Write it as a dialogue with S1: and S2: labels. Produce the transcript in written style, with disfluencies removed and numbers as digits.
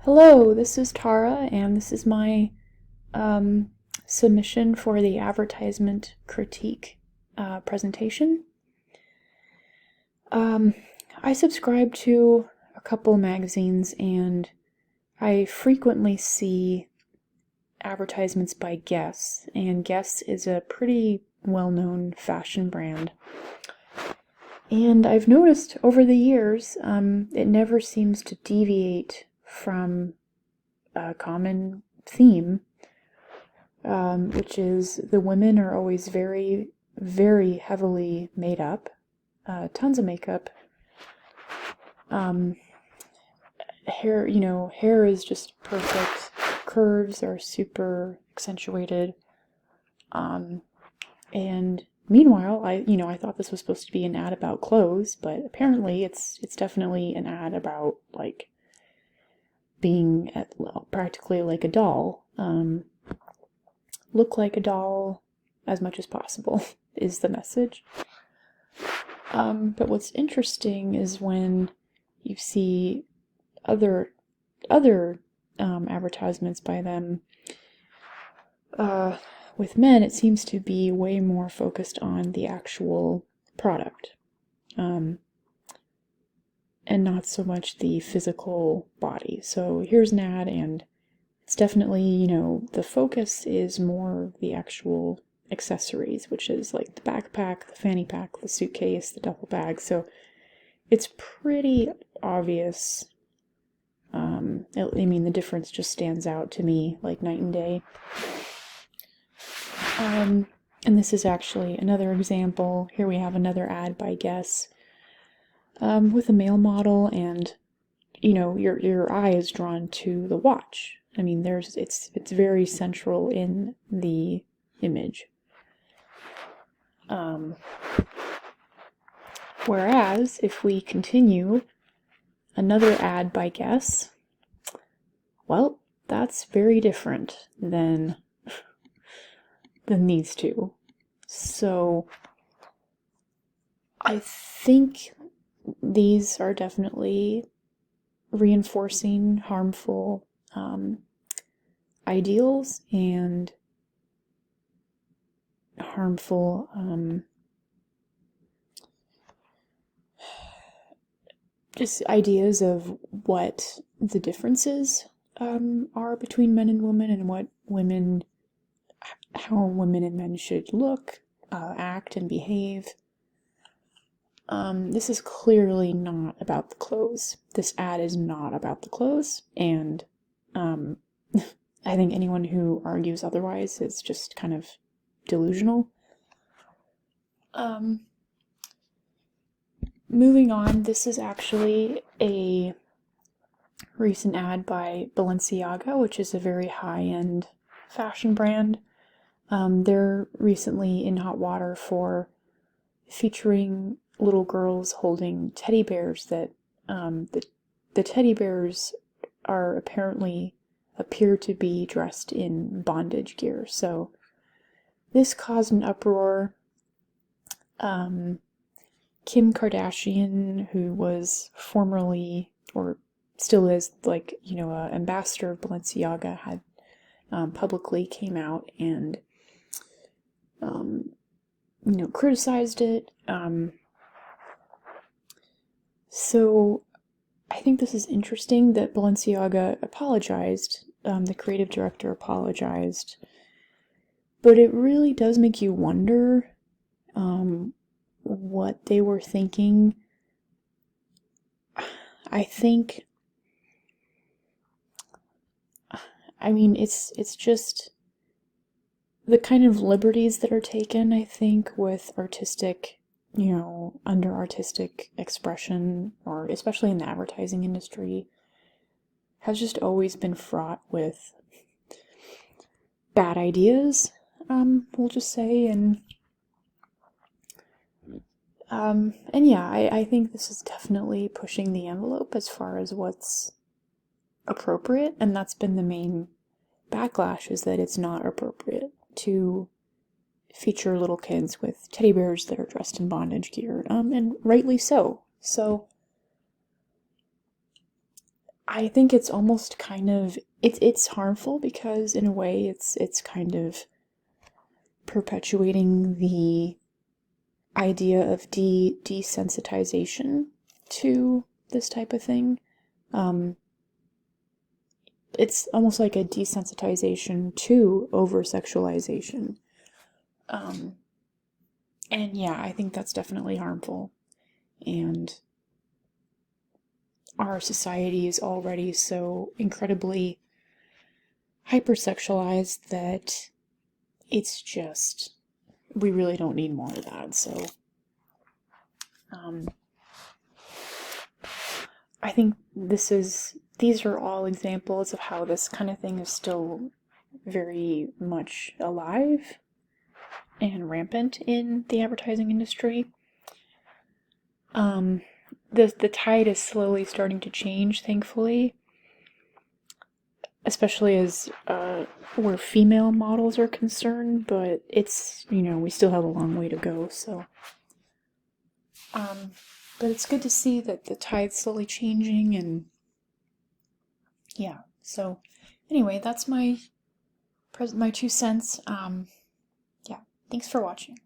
S1: Hello, this is Tara, and this is my um, submission for the advertisement critique presentation. Um, I subscribe to a couple magazines, and I frequently see advertisements by Guess, and Guess is a pretty well-known fashion brand. And I've noticed over the years, it never seems to deviate from a common theme, which is the women are always very, very heavily made up, tons of makeup. Hair, hair is just perfect. Curves are super accentuated. And meanwhile, I thought this was supposed to be an ad about clothes, but apparently it's definitely an ad about like being practically like a doll. Look like a doll as much as possible is the message. But what's interesting is when you see other advertisements by them. With men, it seems to be way more focused on the actual product, and not so much the physical body. So here's an ad, and it's definitely, the focus is more the actual accessories, which is like the backpack, the fanny pack, the suitcase, the duffel bag. So it's pretty obvious. The difference just stands out to me like night and day. And this is actually another example. Here we have another ad by Guess, with a male model, and your eye is drawn to the watch. It's very central in the image. Whereas if we continue, another ad by Guess, well, that's very different than these two. So I think these are definitely reinforcing harmful ideals and harmful just ideas of what the differences are between men and women, and how women and men should look, act, and behave. This is clearly not about the clothes. This ad is not about the clothes, and I think anyone who argues otherwise is just kind of delusional. Moving on, this is actually a recent ad by Balenciaga, which is a very high-end fashion brand. They're recently in hot water for featuring little girls holding teddy bears that the teddy bears appear to be dressed in bondage gear. So this caused an uproar. Kim Kardashian, who was formerly, or still is, ambassador of Balenciaga, had publicly came out and criticized it. So I think this is interesting that Balenciaga apologized. The creative director apologized. But it really does make you wonder what they were thinking. It's just the kind of liberties that are taken, I think, with artistic, under artistic expression, or especially in the advertising industry, has just always been fraught with bad ideas, we'll just say, and yeah, I think this is definitely pushing the envelope as far as what's appropriate, and that's been the main backlash, is that it's not appropriate to feature little kids with teddy bears that are dressed in bondage gear, and rightly so. So I think it's almost kind of it's harmful because in a way it's kind of perpetuating the idea of desensitization to this type of thing. It's almost like a desensitization to over-sexualization. And yeah, I think that's definitely harmful. And our society is already so incredibly hypersexualized that it's just, we really don't need more of that. So, I think these are all examples of how this kind of thing is still very much alive and rampant in the advertising industry. The tide is slowly starting to change, thankfully, especially as where female models are concerned, but it's, we still have a long way to go, so. But it's good to see that the tide's slowly changing, and yeah, so anyway, that's my 2 cents. Yeah, thanks for watching.